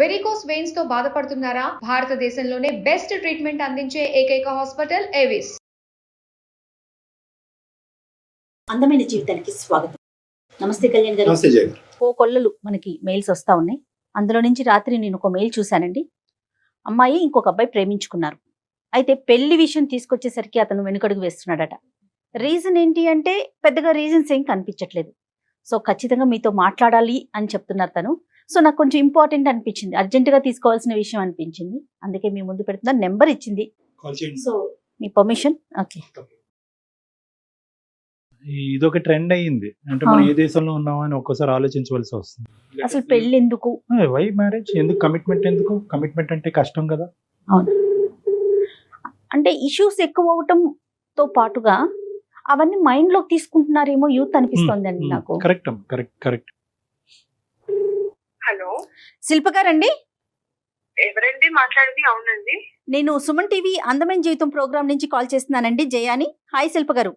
Varicose veins తో బాధపడుతున్నారా? భారతదేశంలోనే బెస్ట్ ట్రీట్మెంట్ అందించే ఏకైక హాస్పిటల్ ఏవిస్. అందమైన జీవితానికి స్వాగతం. నమస్తే కళ్యాణ్ గారు. నమస్తే జయ గారు. కొల్లలు మనకి మెయిల్స్ వస్తా ఉన్నాయి. అందులో నుంచి రాత్రి నేను ఒక మెయిల్ చూశానండి. అమ్మాయి ఇంకొక అబ్బాయి ప్రేమించుకున్నారు. అయితే పెళ్లి విషయం తీసుకొచ్చేసరికి అతను వెనుకడుగు వేస్తున్నాడట. రీజన్ ఏంటి అంటే పెద్దగా రీజన్స్ ఏం కనిపించట్లేదు. సో ఖచ్చితంగా మీతో మాట్లాడాలి అని చెప్తున్నారు తను. సో నాకు కొంచెం ఇంపార్టెంట్ అనిపించింది, అర్జెంటుగా తీసుకోవాల్సిన విషయం అనిపించింది. అందుకే మీ ముందు పెడుతున్నా. నెంబర్ ఇచ్చింది. సో మీ పర్మిషన్? ఓకే. ఇదొక ట్రెండ్ అయ్యింది. అంటే మనం ఏ దేశంలో ఉన్నామా అని ఒక్కోసారి ఆలోచించవలసి వస్తుంది. అసలు పెళ్లి ఎందుకు? వై మ్యారేజ్ ఎందుకు? కమిట్మెంట్ ఎందుకు? కమిట్మెంట్ అంటే కష్టం కదా. అవును, అంటే ఇష్యూస్ ఎక్కువ అవటంతో పాటుగా అవన్నీ మైండ్ లోకి తీసుకుంటున్నారేమో యూత్ అనిపిస్తోంది అండి నాకు. Correct correct. హలో, శిల్ప గారండి? ఎవరండి మాట్లాడేది? అవునండి, నేను సుమన్ టీవీ అందమైన జీవితం ప్రోగ్రామ్ నుంచి కాల్ చేస్తున్నానండి, జయాని. హాయ్ శిల్ప గారు.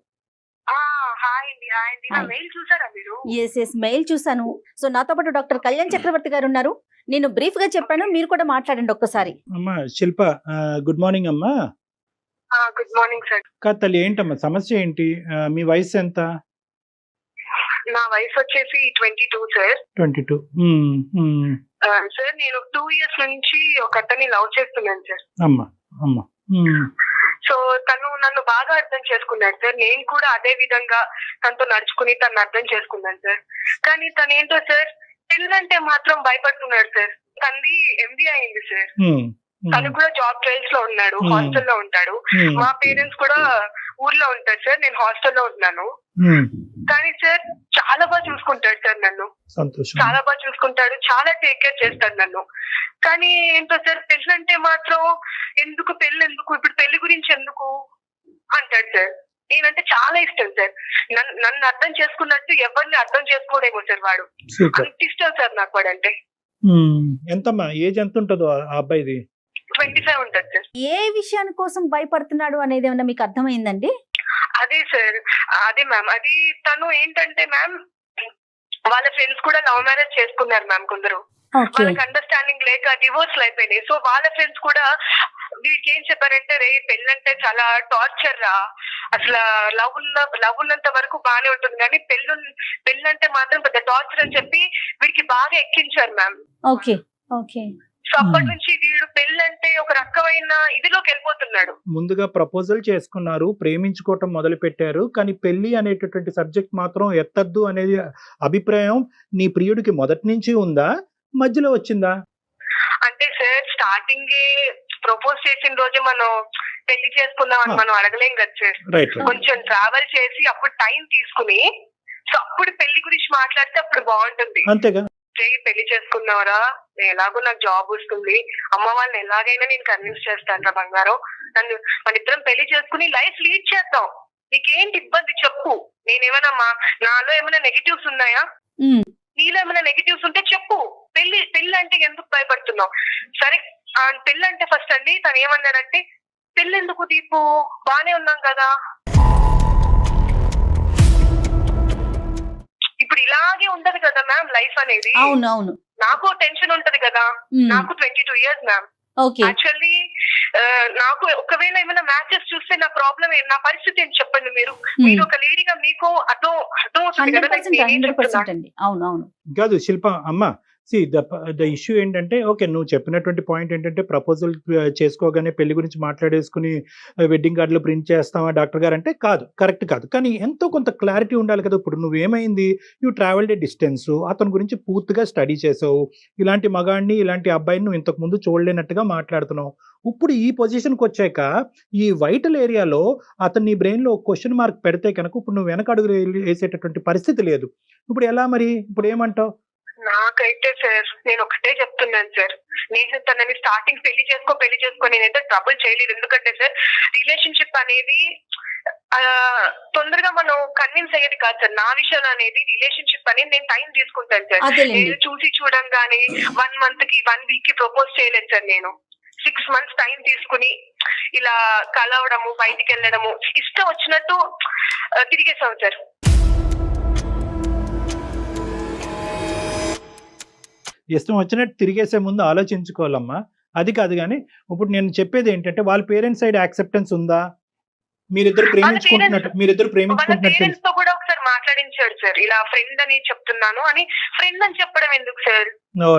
హాయ్ అండి. నా మెయిల్ చూసారా మీరు? ఎస్ మెయిల్ చూసాను. సో నాతో పాటు డాక్టర్ కళ్యాణ్ చక్రవర్తి గారు ఉన్నారు. నేను బ్రీఫ్ గా చెప్పాను, మీరు కూడా మాట్లాడండి ఒక్కసారి. అమ్మా శిల్ప, గుడ్ మార్నింగ్ అమ్మా. Good morning sir. కాదు తల్లి, ఏంటమ్మా సమస్య ఏంటి? మీ వయసు ఎంత? నా వయసు వచ్చేసి 22 సార్. 22. సార్ నేను 2 years నుంచి ఒక అతన్ని లవ్ చేస్తున్నాను సార్. అమ్మా అమ్మా. సో తను నన్ను బాగా అర్థం చేసుకున్నాడు సార్. నేను కూడా అదే విధంగా తనతో నడుచుకుని తను అర్థం చేసుకున్నాను సార్. కానీ తను ఏంటో సార్, పిల్లలంటే మాత్రం భయపడుతున్నాడు సార్. తనది MBA అయింది సార్. తను కూడా జాబ్ ట్రయల్స్ లో ఉన్నాడు, హాస్టల్లో ఉంటాడు. మా పేరెంట్స్ కూడా ఊర్లో ఉంటారు సార్, నేను హాస్టల్లో ఉంటున్నాను. కానీ సార్ చాలా బాగా చూసుకుంటాడు సార్ నన్ను. చాలా బాగా చూసుకుంటాడు, చాలా టేక్ కేర్ చేస్తాడు నన్ను. కానీ ఏంటో సార్, పెళ్ళంటే మాత్రం ఎందుకు, పెళ్ళి ఎందుకు, ఇప్పుడు పెళ్లి గురించి ఎందుకు అంటాడు సార్. నేనంటే చాలా ఇష్టం సార్. నన్ను అర్థం చేసుకున్నట్టు ఎవరిని అర్థం చేసుకోడేమో సార్ వాడు. అంత ఇష్టం సార్ నాకు వాడంటే. ఎంతమ్మా ఏజ్ ఎంత ఉంటుందో ఆ అబ్బాయిది? 25 ఉంటుంది సార్. ఏ విషయాని కోసం భయపడుతున్నాడు అనేది ఏమన్నా మీకు అర్థమైందండి? అదే సార్, అదే మ్యామ్. అది తను ఏంటంటే మ్యామ్, వాళ్ళ ఫ్రెండ్స్ కూడా లవ్ మ్యారేజ్ చేసుకున్నారు మ్యామ్. కొందరు వాళ్ళకి అండర్స్టాండింగ్ లేక డివోర్స్ అయిపోయినాయి. సో వాళ్ళ ఫ్రెండ్స్ కూడా వీడికి ఏం చెప్పారంటే, రే పెళ్ళంటే చాలా టార్చర్ రా, అసలు లవ్ ఉన్నంత వరకు బాగానే ఉంటుంది కానీ పెళ్ళంటే మాత్రం పెద్ద టార్చర్ అని చెప్పి వీడికి బాగా ఎక్కించారు మ్యామ్. Okay okay. సో అప్పటి నుంచి వీడు పెళ్ళంటే ఒక రకమైన ఇదిలోకి వెళ్ళిపోతున్నాడు. ముందుగా ప్రపోజల్ చేసుకున్నారు, ప్రేమించుకోవటం మొదలు పెట్టారు, కానీ పెళ్లి అనేటటువంటి సబ్జెక్ట్ మాత్రం ఎత్తద్దు అనేది అభిప్రాయం నీ ప్రియుడికి మొదటి నుంచి ఉందా, మధ్యలో వచ్చిందా? అంటే సార్ స్టార్టింగ్ ప్రపోజ్ చేసిన రోజు మనం పెళ్లి చేసుకుందాం అని మనం అడగలేం కదా సార్. కొంచెం ట్రావెల్ చేసి అప్పుడు టైం తీసుకుని, సో అప్పుడు పెళ్లి గురించి మాట్లాడితే అప్పుడు బాగుంటుంది. అంతేగా. పెళ్లి చేసుకున్నావరా, ఎలాగో నాకు జాబ్ వస్తుంది, అమ్మ వాళ్ళని ఎలాగైనా నేను కన్విన్స్ చేస్తాను రా బంగారం, నన్ను మన ఇద్దరం పెళ్లి చేసుకుని లైఫ్ లీడ్ చేద్దాం, నీకేంటి ఇబ్బంది చెప్పు, నేనేమైనా నాలో ఏమైనా నెగిటివ్స్ ఉన్నాయా, నీలో ఏమైనా నెగిటివ్స్ ఉంటే చెప్పు, పెళ్లి అంటే ఎందుకు భయపడుతున్నావు? సరే పెళ్లి అంటే ఫస్ట్ అండి తను ఏమన్నాడంటే, పెళ్లి ఎందుకు దీపు, బానే ఉన్నాం కదా. ఇప్పుడు ఇలాగే ఉండదు కదా మ్యామ్ లైఫ్ అనేది. అవునవును, నాకు టెన్షన్ ఉంటది కదా. నాకు 22 years మ్యామ్. యాక్చువల్లీ నాకు ఒకవేళ ఏమైనా మ్యాచెస్ చూస్తే నా ప్రాబ్లం నా పరిస్థితి ఏంటి చెప్పండి మీరు. మీరు ఒక లేడీగా మీకు అర్థం అవుతుంది కదా. అవునవును కాదు శిల్ప అమ్మ, ద ఇష్యూ ఏంటంటే, ఓకే నువ్వు చెప్పినటువంటి పాయింట్ ఏంటంటే ప్రపోజల్ చేసుకోగానే పెళ్లి గురించి మాట్లాడేసుకుని వెడ్డింగ్ కార్డులు ప్రింట్ చేస్తావా డాక్టర్ గారు అంటే కాదు, కరెక్ట్ కాదు. కానీ ఎంతో కొంత క్లారిటీ ఉండాలి కదా. ఇప్పుడు నువ్వేమైంది, యూ ట్రావెల్డ్ ఏ డిస్టెన్స్, అతని గురించి పూర్తిగా స్టడీ చేసావు, ఇలాంటి మగాడిని ఇలాంటి అబ్బాయిని నువ్వు ఇంతకు ముందు చూడలేనట్టుగా మాట్లాడుతున్నావు. ఇప్పుడు ఈ పొజిషన్కి వచ్చాక ఈ వైటల్ ఏరియాలో అతని బ్రెయిన్లో క్వశ్చన్ మార్క్ పెడితే కనుక ఇప్పుడు నువ్వు వెనక అడుగు వేసేటటువంటి పరిస్థితి లేదు. ఇప్పుడు ఎలా మరి, ఇప్పుడు ఏమంటావు? నాకైతే సార్ నేను ఒకటే చెప్తున్నాను సార్, నేను తనని స్టార్టింగ్ పెళ్లి చేసుకో నేనైతే ట్రబుల్ చేయలేదు. ఎందుకంటే సార్ రిలేషన్షిప్ అనేది తొందరగా మనం కన్విన్స్ అయ్యేది కాదు సార్. నా విషయంలో అనేది రిలేషన్షిప్ అనేది నేను టైం తీసుకుంటాను సార్. నేను చూసి చూడంగానే 1 month కి 1 week కి ప్రపోజ్ చేయలేదు సార్. నేను 6 months టైం తీసుకుని ఇలా కలవడము, బయటికి వెళ్ళడము, ఇష్టం వచ్చినట్టు తిరిగేసాం సార్. ఇష్టం వచ్చినట్టు తిరిగేసే ముందు ఆలోచించుకోవాలమ్మా. అది కాదు కానీ ఇప్పుడు నేను చెప్పేది ఏంటంటే వాళ్ళ పేరెంట్స్ సైడ్ యాక్సెప్టెన్స్ ఉందా? మీరిద్దరు వాళ్ళ ప్రేమించుకుంటున్నట్టు పేరెంట్స్ తో కూడా ఒకసారి మాట్లాడించాడు సార్, ఇలా ఫ్రెండ్ అని చెప్తున్నాను అని. ఫ్రెండ్ అని చెప్పడం ఎందుకు సార్?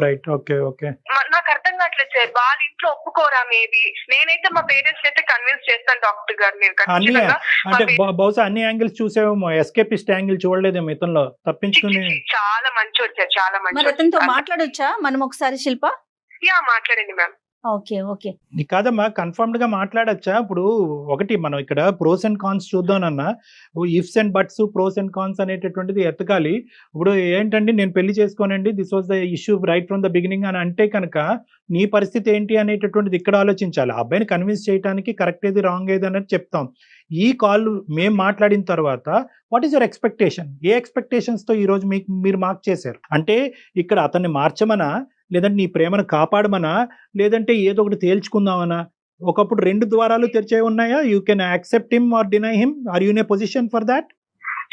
Right, okay okay. నాకు అర్థం కావట్లేదు సార్, వాళ్ళ ఇంట్లో ఒప్పుకోరా? మేబీ నేనైతే మా పేరెంట్స్ అయితే కన్విన్స్ చేస్తాను డాక్టర్ గారు. నేను అన్ని ఖచ్చితంగా అంటే బహుశా అన్ని యాంగిల్స్ చూసేమో, ఎస్కేపిస్ట్ యాంగిల్ చూడలేదేమో ఇతనిలో, తప్పించుకుని. చాలా మంచి వచ్చారు, చాలా మరి మంచి. అతనితో మాట్లాడొచ్చా మనం ఒకసారి శిల్ప? మాట్లాడండి మ్యామ్. Okay okay. కాదమ్మా, కన్ఫర్మ్డ్ గా మాట్లాడచ్చా? ఇప్పుడు ఒకటి మనం ఇక్కడ ప్రోస్ అండ్ కాన్స్ చూద్దామన్నా, ifs and buts, pros and cons అనేటటువంటిది ఎత్తకాలి. ఇప్పుడు ఏంటండి, నేను పెళ్లి చేసుకోనండి, this was the issue right from the beginning అని అంటే కనుక నీ పరిస్థితి ఏంటి అనేటటువంటిది ఇక్కడ ఆలోచించాలి. ఆ అబ్బాయిని కన్విన్స్ చేయడానికి కరెక్ట్ ఏది రాంగ్ ఏది అనేది చెప్తాం. ఈ కాల్ మేము మాట్లాడిన తర్వాత what is your expectation? A expectations తో ఈ రోజు మీరు మార్క్ చేశారు? అంటే ఇక్కడ అతన్ని మార్చమనా, లేదంటే నీ ప్రేమను కాపాడమనా, లేదంటే ఏదో ఒకటి తేల్చుకుందామనా? ఒకప్పుడు 2 ద్వారాలు తెరిచే ఉన్నాయా? You can accept him or deny him. Are you in a position for that?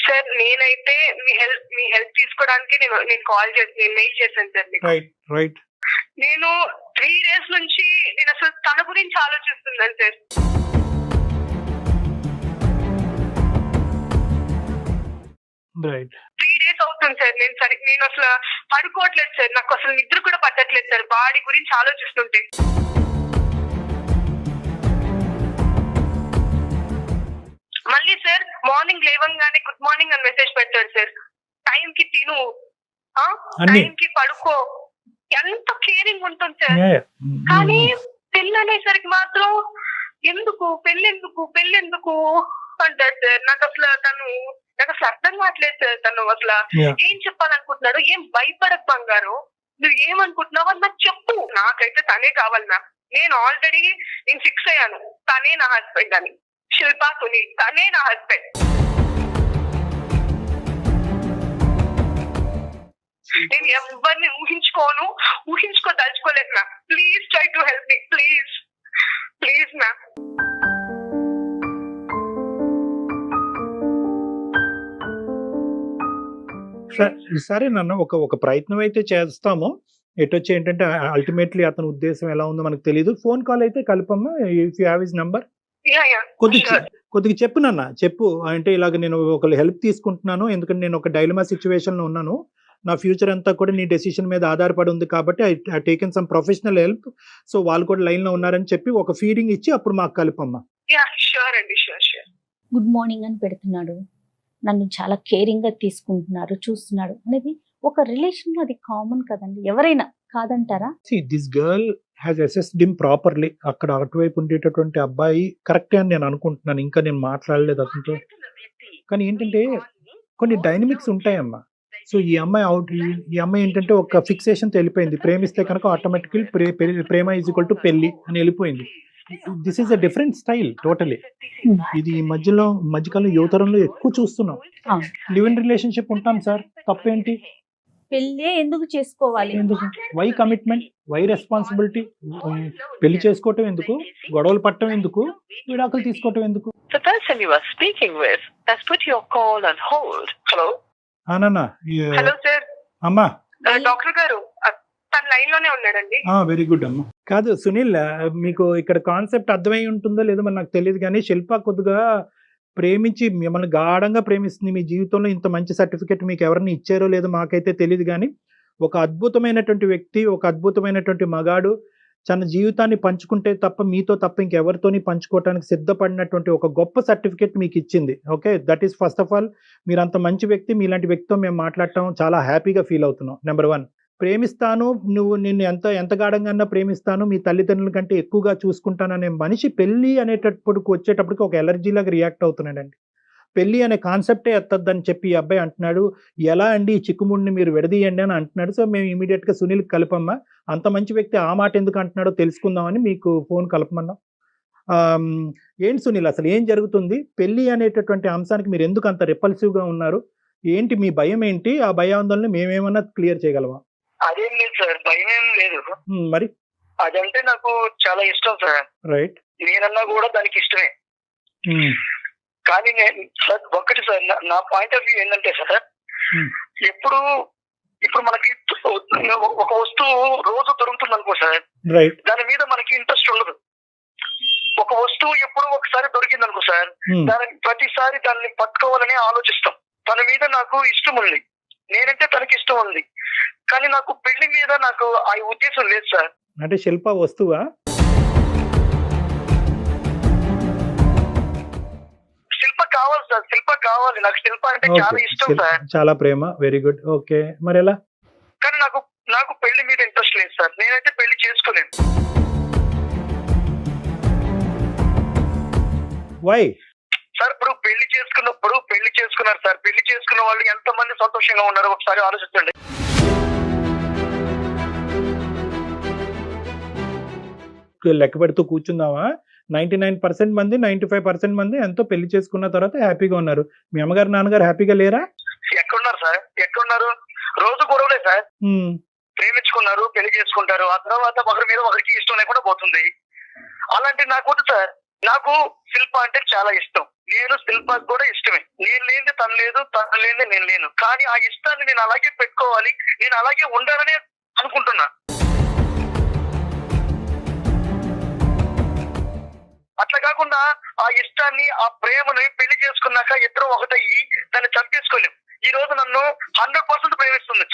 Sir నేనైతే మీ హెల్ప్ తీసుకోవడానికి నేను కాల్ చేసి నేను మెయిల్ చేశాను సార్ మీకు. రైట్. నేను 3 days నుంచి నేను అసలు తన గురించి ఆలోచిస్తున్నాను సార్. రైట్. 3 days అవుతుంది సార్. నేను అసలు పడుకోవట్లేదు సార్, నాకు అసలు నిద్ర కూడా పట్టట్లేదు సార్ వాడి గురించి ఆలోచిస్తుంటే. మళ్ళీ సార్ మార్నింగ్ లేవంగానే గుడ్ మార్నింగ్ అని మెసేజ్ పెట్టాడు సార్. టైం కి తిను, టైం కి పడుకో, ఎంత కేరింగ్ ఉంటుంది సార్. కానీ పెళ్ళి అనేసరికి మాత్రం పెళ్ళెందుకు అంటాడు సార్. నాకు అసలు అర్థం కావట్లేదు సార్. తను అసలు ఏం చెప్పాలనుకుంటున్నాడు? ఏం భయపడకు బంగారు, నువ్వు ఏమనుకుంటున్నావు అని నాకు చెప్పు. నాకైతే తనే కావాలి మ్యామ్. నేను ఆల్రెడీ ఫిక్స్ అయ్యాను, తనే నా హస్బెండ్ అని. శిల్పా సునీల్ తనే నా హస్బెండ్. నేను ఎవరిని ఊహించుకోదలుచుకోలేదు ma'am. Please try to help me, please ma'am. సరే నన్ను ఒక ప్రయత్నం అయితే చేస్తాము. ఎటొచ్చి ఏంటంటే అల్టిమేట్లీ అతని ఉద్దేశం ఎలా ఉందో మనకు తెలియదు. ఫోన్ కాల్ అయితే కలపమ్మా, if you have his number. కొద్దిగా చెప్పు నాన్న, చెప్పు. అంటే ఇలాగ నేను ఒక హెల్ప్ తీసుకుంటున్నాను, ఎందుకంటే నేను ఒక డైలమా సిచ్యువేషన్ లో ఉన్నాను. నా ఫ్యూచర్ అంతా కూడా నీ డెసిషన్ మీద ఆధారపడి ఉంది కాబట్టి I taken some professional help. So వాళ్ళు కూడా లైన్ లో ఉన్నారని చెప్పి ఒక ఫీడింగ్ ఇచ్చి అప్పుడు మాకు కలపమ్మా. గుడ్ మార్నింగ్ అని పెడుతున్నాడు, నన్ను చాలా కేరింగ్ గా తీసుకుంటున్నారు, చూస్తున్నాడు అనేది ఒక రిలేషన్ లో అది కామన్ కదండి, ఎవరైనా కాదంటారా? This girl has assessed him properly. అక్కడ అటువైపు ఉండేటటువంటి అబ్బాయి కరెక్టే అని నేను అనుకుంటున్నాను. ఇంకా నేను మాట్లాడలేదు అతనితో. కానీ ఏంటంటే కొన్ని డైనమిక్స్ ఉంటాయమ్మా. సో ఈ అమ్మాయి ఏంటంటే ఒక ఫిక్సేషన్ తో వెళ్ళిపోయింది. ప్రేమిస్తే కనుక ఆటోమేటికల్ ప్రేమ ఈజ్ ఈక్వల్ టు పెళ్లి అని వెళ్ళిపోయింది. This is a different style totally. ఇది ఈ మధ్యకాలం యువతరంలో ఎక్కువ చూస్తున్నాం. లివ్ ఇన్ రిలేషన్షిప్ ఉంటాం సార్, తప్పేంటి? పెళ్ళే ఎందుకు చేసుకోవాలి? Why commitment, why responsibility? పెళ్లి చేసుకోవటం ఎందుకు, గొడవలు పట్టడం ఎందుకు, విడాకులు తీసుకోవటం ఎందుకు? The person you are speaking with has put your call on hold. Hello? నాన్న. Hello sir. అమ్మా. డాక్టర్ గారు తన లైన్ లోనే ఉన్నాడండి. వెరీ గుడ్ అమ్మా. కాదు సునీల్, మీకు ఇక్కడ కాన్సెప్ట్ అర్థమై ఉంటుందో లేదో మరి నాకు తెలియదు, కానీ శిల్ప కొద్దిగా ప్రేమించి మిమ్మల్ని గాఢంగా ప్రేమిస్తుంది. మీ జీవితంలో ఇంత మంచి సర్టిఫికెట్ మీకు ఎవరిని ఇచ్చారో లేదో మాకైతే తెలియదు, కానీ ఒక అద్భుతమైనటువంటి వ్యక్తి, ఒక అద్భుతమైనటువంటి మగాడు తన జీవితాన్ని పంచుకుంటే తప్ప మీతో తప్ప ఇంకెవరితోని పంచుకోవడానికి సిద్ధపడినటువంటి ఒక గొప్ప సర్టిఫికెట్ మీకు ఇచ్చింది. Okay, that is first of all. మీరు అంత మంచి వ్యక్తి, మీలాంటి వ్యక్తితో మేము మాట్లాడటం చాలా హ్యాపీగా ఫీల్ అవుతున్నాం. నెంబర్ 1, ప్రేమిస్తాను, నిన్ను ఎంత గాఢంగా ప్రేమిస్తాను, మీ తల్లిదండ్రుల కంటే ఎక్కువగా చూసుకుంటాననే మనిషి పెళ్లి అనేటప్పటికి వచ్చేటప్పటికి ఒక ఎలర్జీలాగా రియాక్ట్ అవుతున్నాడండి. పెళ్లి అనే కాన్సెప్టే ఎత్తద్దని చెప్పి ఈ అబ్బాయి అంటున్నాడు. ఎలా అండి ఈ చిక్కుముడిని మీరు విడదీయండి అని అంటున్నాడు. సో మేము ఇమీడియట్ గా సునీల్ కలపమ్మా, అంత మంచి వ్యక్తి ఆ మాట ఎందుకు అంటున్నాడో తెలుసుకుందామని మీకు ఫోన్ కలపమన్నాం. ఏంటి సునీల్, అసలు ఏం జరుగుతుంది? పెళ్లి అనేటటువంటి అంశానికి మీరు ఎందుకు అంత రిపల్సివ్ గా ఉన్నారు? ఏంటి మీ భయం ఏంటి? ఆ భయాందోళన మేమేమన్నా క్లియర్ చేయగలమా? అదేం లేదు సార్, భయం ఏం లేదు. మరి అదంటే నాకు చాలా ఇష్టం సార్. రైట్. నేనన్నా కూడా దానికి ఇష్టమే. కానీ నేను సార్ ఒకటి సార్, నా పాయింట్ ఆఫ్ వ్యూ ఏంటంటే సార్, ఎప్పుడు ఇప్పుడు మనకి ఒక వస్తువు రోజు దొరుకుతుంది అనుకో సార్, రైట్. దాని మీద మనకి ఇంట్రెస్ట్ ఉండదు. ఒక వస్తువు ఎప్పుడు ఒకసారి దొరికింది అనుకో సార్, దాని ప్రతిసారి దాన్ని పట్టుకోవాలని ఆలోచిస్తాం. తన మీద నాకు ఇష్టం ఉంది, నేనంటే తనకి ఇష్టం ఉంది, కానీ నాకు పెళ్లి మీద నాకు ఆ ఉద్దేశం లేదు సార్. అంటే శిల్ప వస్తువా? శిల్ప కావాలి సార్, శిల్ప కావాలి. నాకు శిల్ప అంటే చాలా ఇష్టం సార్, చాలా ప్రేమ. Very good. ఓకే, మరి ఎలా? కానీ నాకు పెళ్లి మీద ఇంట్రెస్ట్ లేదు సార్. నేనైతే పెళ్లి చేసుకోలేను. వై సార్ ఇప్పుడు పెళ్లి చేసుకున్నారు సార్, పెళ్లి చేసుకున్న వాళ్ళు ఎంతమంది సంతోషంగా ఉన్నారో ఒకసారి ఆలోచించండి. లెక్క పెడుతూ కూర్చుందామా? 99% మంది 95% మంది ఎంతో పెళ్లి చేసుకున్న తర్వాత హ్యాపీగా ఉన్నారు. మీ అమ్మగారు నాన్నగారు హ్యాపీగా లేరా? ఎక్కడున్నారు సార్, ఎక్కడున్నారు? రోజు గొడవలే సార్. ప్రేమించుకున్నారు, పెళ్లి చేసుకుంటారు, ఆ తర్వాత ఒకరి మీద ఒకరికి ఇష్టం లేకుండా పోతుంది. అలాంటి నాకు వద్దు సార్. నాకు శిల్ప అంటే చాలా ఇష్టం, నేను శిల్పకు కూడా ఇష్టమే. నేను లేనిది తను లేదు, తను లేనిది నేను లేను. కానీ ఆ ఇష్టాన్ని నేను అలాగే పెట్టుకోవాలి, నేను అలాగే ఉండాలని అనుకుంటున్నా. అట్లా కాకుండా ఆ ఇష్టాన్ని, ఆ ప్రేమను పెళ్లి చేసుకున్నాక ఇద్దరు ఒకటయ్యి దాన్ని చంపేసుకోలేం. ఈ రోజు నన్ను 100% ప్రేమిస్తుంది,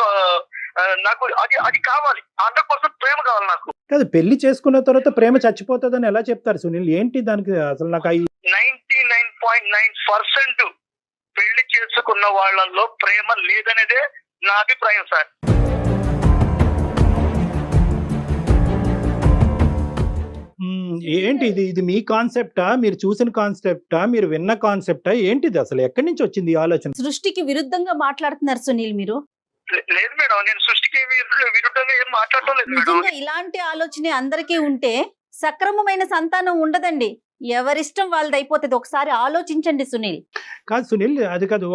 నాకు అది కావాలి. 100% ప్రేమ కావాలి నాకు. కాదు, పెళ్లి చేసుకున్న తర్వాత ప్రేమ చచ్చిపోతుందని ఎలా చెప్తారు సునీల్? ఏంటి దానికి అసలు? నాకు 99.9% పెళ్లి చేసుకున్న వాళ్ళల్లో ప్రేమ లేదనేదే నా అభిప్రాయం సార్. ఏంటి ఇది మీ కాన్సెప్టా? మీరు చూసిన కాన్సెప్టా? మీరు విన్న కాన్సెప్టా? ఏంటిది అసలు? ఎక్కడి నుంచి వచ్చింది ఈ ఆలోచన? సృష్టికి విరుద్ధంగా మాట్లాడుతున్నారు సునీల్ మీరు. లేదు మేడం, నేను సృష్టికి విరుద్ధంగా ఏం మాట్లాడటం లేదు మేడం. నిజంగా ఇలాంటి ఆలోచన అందరికీ ఉంటే సక్రమమైన సంతానం ఉండదండి. ఎవరిష్టం వాళ్ళది అయిపోతుంది. ఒకసారి ఆలోచించండి సునీల్. కాదు సునీల్, అది కాదు,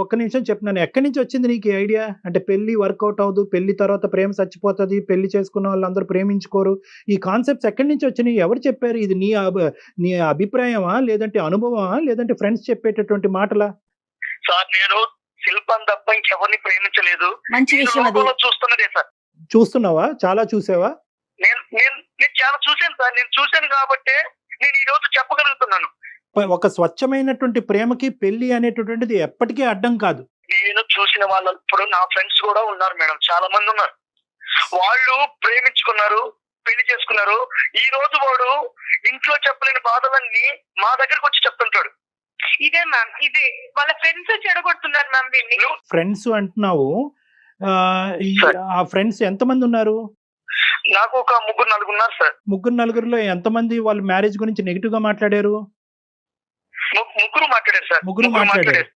ఒక్క నిమిషం చెప్తున్నాను. ఎక్కడి నుంచి వచ్చింది నీకు ఈ ఐడియా? అంటే పెళ్లి వర్కౌట్ అవ్వదు, పెళ్లి తర్వాత ప్రేమ చచ్చిపోతుంది, పెళ్లి చేసుకున్న వాళ్ళందరూ ప్రేమించుకోరు, ఈ కాన్సెప్ట్స్ ఎక్కడి నుంచి వచ్చినాయి? ఎవరు చెప్పారు? ఇది నీ అభిప్రాయమా, లేదంటే అనుభవమా, లేదంటే ఫ్రెండ్స్ చెప్పేటటువంటి మాటలా? సార్ నేను శిల్పం తప్ప ఇంకెవరిని ప్రేమించలేదు. మంచి విషయం అది. చూస్తున్నదే సార్. చూస్తున్నావా? చాలా చూసావా? నేను చాలా చూశాను సార్. నేను చూశాను కాబట్టి నేను ఈ రోజు చెప్పగలుగుతున్నాను. ఒక స్వచ్ఛమైనటువంటి ప్రేమకి పెళ్లి అనేటటువంటిది ఎప్పటికీ అడ్డం కాదు. నేను చూసిన వాళ్ళు ఇప్పుడు నా ఫ్రెండ్స్ కూడా ఉన్నారు మేడం, చాలా మంది ఉన్నారు. వాళ్ళు ప్రేమించుకున్నారు, పెళ్లి చేసుకున్నారు. ఈ రోజు వాడు ఇంట్లో చెప్పలేని బాధలన్నీ మా దగ్గరకు వచ్చి చెప్తుంటాడు. ఇదే మ్యామ్, ఇదే వాళ్ళ ఫ్రెండ్స్ చెడగొడుతున్నారు మ్యామ్ వీళ్ళని. ఫ్రెండ్స్ అంటున్నావు, ఆ ఫ్రెండ్స్ ఎంతమంది ఉన్నారు? నాకు ఒక 3-4 ఉన్నారు సార్. 3-4లో ఎంతమంది వాళ్ళు మ్యారేజ్ గురించి నెగిటివ్ గా మాట్లాడారు? ముగ్గురు మాట్లాడారు సార్. ముగ్గురు మాట్లాడారు.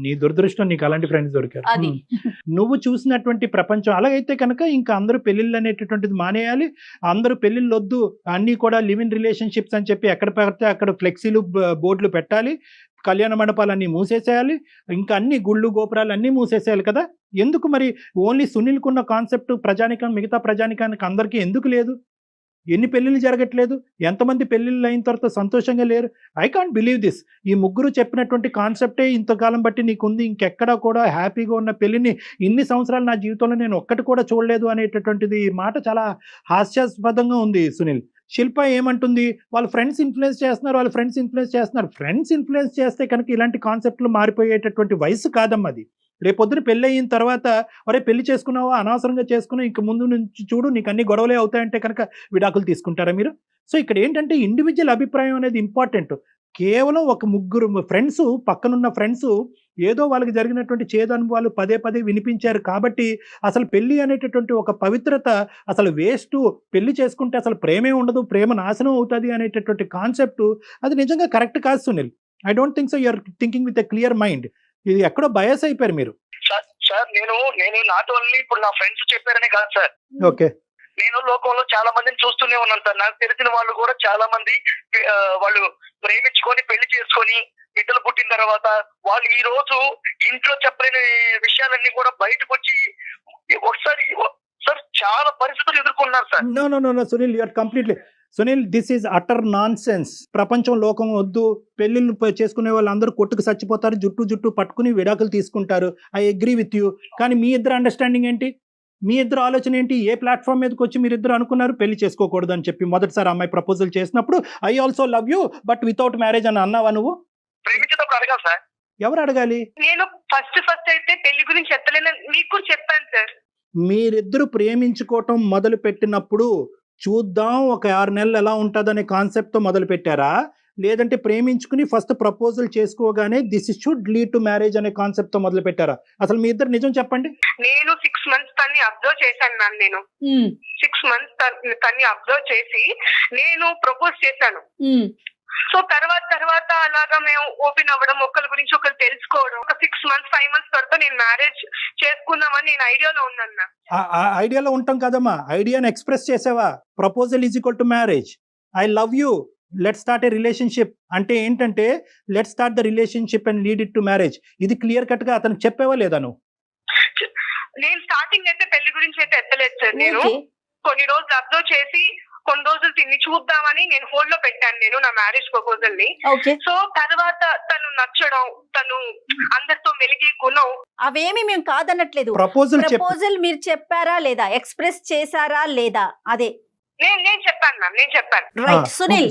నీ దురదృష్టం, నీకు అలాంటి ఫ్రెండ్స్ దొరికారు. అది నువ్వు చూసినటువంటి ప్రపంచం అలాగైతే కనుక ఇంకా అందరూ పెళ్లిళ్ళు అనేటటువంటిది మానేయాలి. అందరూ పెళ్లిళ్ళు వద్దు, అన్ని కూడా లివ్ ఇన్ రిలేషన్షిప్స్ అని చెప్పి ఎక్కడ పెడితే అక్కడ ఫ్లెక్సీలు బోర్డులు పెట్టాలి, కళ్యాణ మండపాలన్నీ మూసేసేయాలి, ఇంకా అన్ని గుళ్ళు గోపురాలు అన్నీ మూసేసేయాలి కదా. ఎందుకు మరి ఓన్లీ సునీల్కున్న కాన్సెప్ట్ ప్రజానికం, మిగతా ప్రజానికానికి అందరికీ ఎందుకు లేదు? ఎన్ని పెళ్లిళ్ళు జరగట్లేదు? ఎంతమంది పెళ్లిళ్ళు అయిన తర్వాత సంతోషంగా లేరు? I can't believe this. ఈ ముగ్గురు చెప్పినటువంటి కాన్సెప్టే ఇంతకాలం బట్టి నీకుంది. ఇంకెక్కడా కూడా హ్యాపీగా ఉన్న పెళ్లిని ఇన్ని సంవత్సరాలు నా జీవితంలో నేను ఒక్కటి కూడా చూడలేదు అనేటటువంటిది మాట చాలా హాస్యాస్పదంగా ఉంది సునీల్. శిల్ప ఏమంటుంది? వాళ్ళ ఫ్రెండ్స్ ఇన్ఫ్లుయెన్స్ చేస్తున్నారు. ఫ్రెండ్స్ ఇన్ఫ్లుయెన్స్ చేస్తే కనుక ఇలాంటి కాన్సెప్ట్లు మారిపోయేటటువంటి వయసు కాదమ్మా అది. రేపొద్దున పెళ్ళి అయిన తర్వాత ఒరే పెళ్లి చేసుకున్నావా, అనవసరంగా చేసుకున్నావు, ఇంక ముందు నుంచి చూడు నీకు అన్ని గొడవలే అవుతాయంటే కనుక విడాకులు తీసుకుంటారా మీరు? సో ఇక్కడ ఏంటంటే ఇండివిజువల్ అభిప్రాయం అనేది ఇంపార్టెంట్. కేవలం ఒక ముగ్గురు ఫ్రెండ్స్, పక్కనున్న ఫ్రెండ్స్ ఏదో వాళ్ళకి జరిగినటువంటి చేదు అనుభవాలు పదే పదే వినిపించారు కాబట్టి అసలు పెళ్లి అనేటటువంటి ఒక పవిత్రత అసలు వేస్ట్, పెళ్లి చేసుకుంటే అసలు ప్రేమే ఉండదు, ప్రేమ నాశనం అవుతుంది అనేటటువంటి కాన్సెప్ట్ అది నిజంగా కరెక్ట్ కాదు Sunil. I don't think so. You're thinking with a clear mind. ఇది ఎక్కడో బయాస్ అయిపోయారు మీరు. సార్ నేను నాట్ ఓన్లీ ఇప్పుడు నా ఫ్రెండ్స్ చెప్పారనే కాదు సార్. ఓకే, నేను లోకంలో చాలా మందిని చూస్తూనే ఉన్నాను సార్. నాకు తెలిసిన వాళ్ళు కూడా చాలా మంది వాళ్ళు ప్రేమించుకొని పెళ్లి చేసుకొని బిడ్డలు పుట్టిన తర్వాత వాళ్ళు ఈ రోజు ఇంట్లో చెప్పలేని విషయాలన్నీ కూడా బయటకు వచ్చి ఒకసారి సార్ చాలా పరిస్థితులు ఎదుర్కొన్నారు sir. No Sunil, you're completely Sunil, this is utter nonsense. ప్రపంచం లోకం వద్దు, పెళ్లిళ్ళు చేసుకునే వాళ్ళందరూ కొట్టుకు చచ్చిపోతారు, జుట్టు పట్టుకుని విడాకులు తీసుకుంటారు. I agree with you. కానీ మీ ఇద్దరు అండర్స్టాండింగ్ ఏంటి? మీ ఇద్దరు ఆలోచన ఏంటి? ఏ ప్లాట్ఫామ్ మీదకి వచ్చి మీరిద్దరు అనుకున్నారు పెళ్లి చేసుకోకూడదు అని చెప్పి మొదటిసారి అమ్మాయి ప్రపోజల్ చేసినప్పుడు I also love you but without marriage అని అన్నావా నువ్వు? ప్రేమించేటప్పుడు అడగాలి సార్. ఎవరు అడగాలి? నేను ఫస్ట్ అయితే పెళ్లి గురించి ఎత్తలేను, మీకు కూడా చెప్పాను సార్. మీరిద్దరు ప్రేమించుకోవటం మొదలు పెట్టినప్పుడు చూద్దాం ఒక 6 నెలలు ఎలా ఉంటుందనే కాన్సెప్ట్తో మొదలు పెట్టారా, లేదంటే ప్రేమించుకుని ఫస్ట్ ప్రపోజల్ చేసుకోగానే this should lead to marriage అనే కాన్సెప్ట్తో మొదలు పెట్టారా? అసలు మీ ఇద్దరు నిజం చెప్పండి. నేను 6 months తన్ని అబ్జర్వ్ చేశాను మ్యామ్. నేను 6 months తన్ని అబ్జర్వ్ చేసి నేను ప్రపోజ్ చేశాను. సో తర్వాత అలాగా మేము ఓపెన్ అవ్వడం, ఒకరి గురించి ఒకరు తెలుసుకోవడం, ఒక 6 months 5 months తర్వాత నేను మ్యారేజ్ చేసుకుందామని నేను ఐడియాలో ఉన్నాను. ఆ ఐడియాలో ఉంటాం కదమ్మా, ఐడియాని ఎక్స్ప్రెస్ చేసావా? Proposal is equal to marriage. I love you, let start A relationship అంటే ఏంటంటే let start the relationship and lead it to marriage. ఇది క్లియర్ కట్ గా అతను చెప్పేవా లేదా నువ్వు? నేను స్టార్టింగ్ అయితే పెళ్లి గురించి అయితే ఎత్తలేదు సార్. నేను కొన్ని రోజులు అబ్జర్వ్ చేసి కొన్ని రోజులు తిని చూద్దామని నేను హోల్డ్ లో పెట్టాను నేను నా మ్యారేజ్ ప్రపోజల్ ని. సో తర్వాత తను నచ్చడం, తను అందరితో మెలిగి గుణం అవేమి మేము కాదనట్లేదు. ప్రపోజల్ మీరు చెప్పారా లేదా, ఎక్స్ప్రెస్ చేశారా లేదా, అదే నేను చెప్పాను మ్యామ్, నేను చెప్పాను. రైట్.